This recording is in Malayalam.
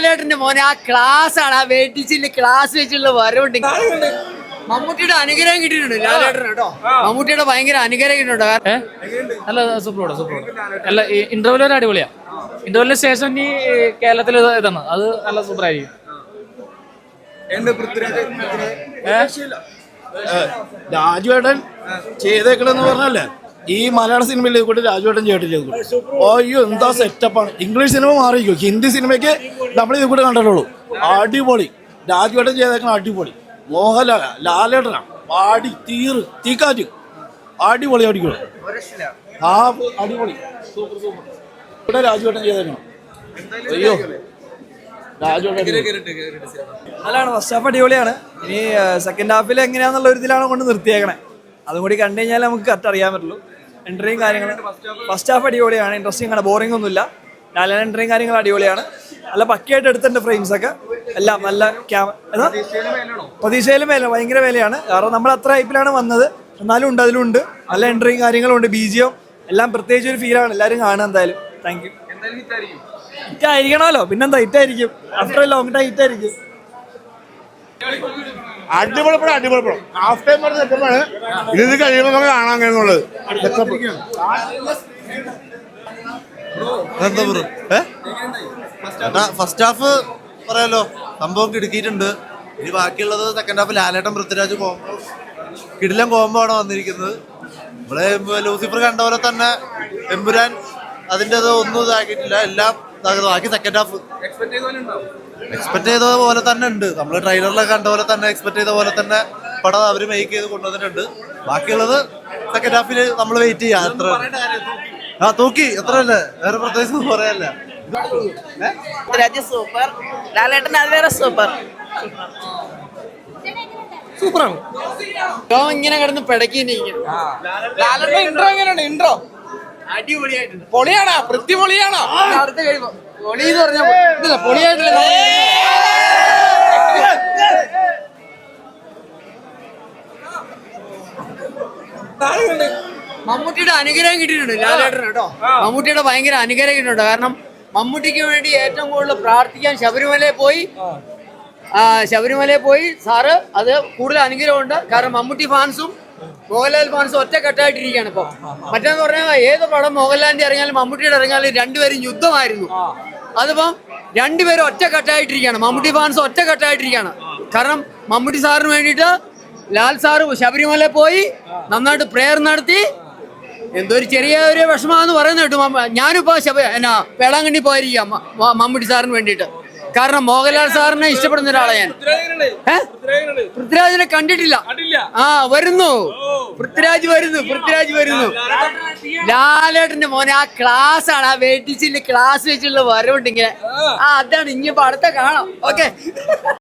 ലാലേട്ടന്റെ മോനെ ആ ക്ലാസ് ആണ്, ആ വെട്ടിച്ചില്ല ക്ലാസ് വെച്ചുള്ള വരവുണ്ട്. മമ്മൂട്ടിയുടെ അനുഗ്രഹം കിട്ടിയിട്ടുണ്ട് ലാലേട്ടൻ കേട്ടോ. മമ്മൂട്ടിയുടെ ഭയങ്കര അനുഗ്രഹം കിട്ടിയിട്ടുണ്ട്. അല്ല സൂപ്പറോടെ അല്ല ഇന്റർവ്യൂ ഒരു അടിപൊളിയാ. ഇന്റർവ്യൂവിന് ശേഷം ഈ കേരളത്തിൽ ഇതാണ് അത് നല്ല സൂപ്പർ ആയിരിക്കും. രാജുവേട്ടൻ ചെയ്തേക്കണെന്ന് പറഞ്ഞല്ലേ ഈ മലയാള സിനിമയിൽ കൂടി രാജുവേട്ടൻ ചെയ്തിട്ടില്ല. അയ്യോ എന്താ സെറ്റപ്പാണ്. ഇംഗ്ലീഷ് സിനിമ മാറിയിരിക്കും, ഹിന്ദി സിനിമയ്ക്ക് നമ്മൾ ഇത് കൂടെ കണ്ടിട്ടുള്ളൂ. അടിപൊളി രാജുവേട്ടൻ ചെയ്തേക്കണം, അടിപൊളി. മോഹൻലാൽ ലാലേട്ടനാ പാടി തീക്കാറ്റ് അടിപൊളി അടിപൊളി. ആ അടിപൊളി സൂപ്പർ സൂപ്പർ. ഇവിടെ രാജുവേട്ടൻ ചെയ്തേക്കണം. അയ്യോ നല്ലതാണ്. ഫസ്റ്റ് ഹാഫ് അടിപൊളിയാണ്. ഇനി സെക്കൻഡ് ഹാഫിൽ എങ്ങനെയാന്നുള്ള ഒരു ഇതിലാണ് കൊണ്ട് നിർത്തിയേക്കണേ. അതും കൂടി കണ്ടു കഴിഞ്ഞാൽ നമുക്ക് കറക്റ്റ് അറിയാൻ പറ്റുള്ളൂ. എൻട്രിയും കാര്യങ്ങളും ഫസ്റ്റ് ഹാഫ് അടിപൊളിയാണ്, ഇൻട്രസ്റ്റിംഗ് ആണ്, ബോറിംഗ് ഒന്നുമില്ല. ലാലേട്ടൻ എൻട്രിയും കാര്യങ്ങളും അടിപൊളിയാണ്. നല്ല പക്കയായിട്ട് എടുത്തിട്ടുണ്ട് ഫ്രെയിംസ് ഒക്കെ എല്ലാം. നല്ല പ്രതീക്ഷയിലും വില ഭയങ്കര വിലയാണ്. കാരണം നമ്മൾ അത്ര ഹൈപ്പിലാണ് വന്നത്, എന്നാലും ഉണ്ട് അതിലുണ്ട് നല്ല എൻട്രിയും കാര്യങ്ങളും ഉണ്ട്. ബിജിഎം എല്ലാം പ്രത്യേകിച്ച് ഒരു ഫീലാണ്. എല്ലാവരും കാണുക എന്തായാലും. Thank you. ഹിറ്റായിരിക്കണമല്ലോ, പിന്നെന്താ ഹിറ്റായിരിക്കും. ആഫ്റ്റർ ലോങ് ടൈം ഹിറ്റായിരിക്കും. അടിപൊളി പടം, അടിപൊളി പടം. ഹാഫ് ടൈം പറഞ്ഞ സെറ്റപ്പാണ്. ഇത് കഴിയുമ്പോൾ നമുക്ക് കാണാൻ കഴിയുന്നുള്ളത്. ഫസ്റ്റ് ഹാഫ് പറയാലോ സംഭവം കിടുക്കിയിട്ടുണ്ട്. ഇനി ബാക്കിയുള്ളത് സെക്കൻഡ് ഹാഫ് ലാലേട്ടൻ പൃഥ്വിരാജ് കോമ്പോ കിടിലം കോമ്പോ ആണ് വന്നിരിക്കുന്നത്. നമ്മളെ ലൂസിഫർ കണ്ട പോലെ തന്നെ എമ്പുരാൻ അതിൻ്റെ ഒന്നും ഇതാക്കിയിട്ടില്ല, എല്ലാം ബാക്കി സെക്കൻഡ് ഹാഫ് എക്സ്പെക്ട് ചെയ്ത പോലെ തന്നെ ഉണ്ട്. നമ്മൾ ട്രെയിലറിലൊക്കെ കണ്ട പോലെ തന്നെ എക്സ്പെക്ട് ചെയ്ത പോലെ തന്നെ പടം അവർ മേക്ക് ചെയ്ത് കൊണ്ടുവന്നിട്ടുണ്ട്. ബാക്കിയുള്ളത് സെക്കൻഡ് ഹാഫിൽ നമ്മൾ വെയിറ്റ് ചെയ്യാം. അത്ര തൂക്കി എത്രയല്ലേ, വേറെ പ്രത്യേകിച്ച് പറയാല്ല. സൂപ്പർ, ലാലേട്ടൻ അത് വേറെ സൂപ്പർ. സൂപ്പറാണ്. ഇങ്ങനെ കിടന്ന് പിടക്കിയിരിക്കും. ഇൻട്രോ എങ്ങനെയുണ്ട്? ഇൻട്രോ അടിപൊളിയായിട്ടുണ്ട്. പൊളിയാണോ? പൃഥ്വി പൊളിയാണോ? അടുത്ത കഴിയുമ്പോ പൊളി എന്ന് പറഞ്ഞാൽ പൊളിയായിട്ടില്ല. മമ്മൂട്ടിയുടെ അനുഗ്രഹം കിട്ടിയിട്ടുണ്ട് ലാലേട്ടൻ കേട്ടോ. മമ്മൂട്ടിയുടെ ഭയങ്കര അനുഗ്രഹം കിട്ടിയിട്ടുണ്ട്. കാരണം മമ്മൂട്ടിക്ക് വേണ്ടി ഏറ്റവും കൂടുതൽ പ്രാർത്ഥിക്കാൻ ശബരിമലയിൽ പോയി സാറ് അത് കൂടുതൽ അനുഗ്രഹമുണ്ട്. കാരണം മമ്മൂട്ടി ഫാൻസും മോഹൻലാൽ ഫാൻസും ഒറ്റക്കെട്ടായിട്ടിരിക്കുകയാണ് ഇപ്പൊ. മറ്റേന്ന് പറഞ്ഞാൽ ഏത് പടം മോഹൻലാലിന്റെ ഇറങ്ങിയാലും മമ്മൂട്ടിയുടെ ഇറങ്ങിയാലും രണ്ടുപേരും യുദ്ധമായിരുന്നു. അതിപ്പം രണ്ടുപേരും ഒറ്റക്കെട്ടായിട്ടിരിക്കുകയാണ്. മമ്മൂട്ടി ഫാൻസ് ഒറ്റക്കെട്ടായിട്ടിരിക്കുകയാണ്. കാരണം മമ്മൂട്ടി സാറിന് വേണ്ടിയിട്ട് ലാൽ സാറ് ശബരിമലയിൽ പോയി നന്നായിട്ട് പ്രെയർ നടത്തി. എന്തോ ഒരു ചെറിയ ഒരു വിഷമാന്ന് പറയുന്നത് കേട്ടു. ഞാനിപ്പോ വേളാങ്കണ്ണി പോയിരിക്കാം മമ്മൂട്ടി സാറിന് വേണ്ടിയിട്ട്. കാരണം മോഹൻലാൽ സാറിനെ ഇഷ്ടപ്പെടുന്ന ഒരാളെ ഞാൻ. പൃഥ്വിരാജിനെ കണ്ടിട്ടില്ല. വരുന്നു പൃഥ്വിരാജ് വരുന്നു. ലാലേട്ടന്റെ മോനെ ആ ക്ലാസ് ആണ്, ആ വെട്ടിച്ചില്ല ക്ലാസ് വെച്ചുള്ള വരവുണ്ട് ഇങ്ങനെ. അതാണ് ഇനിയിപ്പോ അടുത്ത കാണാം. ഓക്കെ.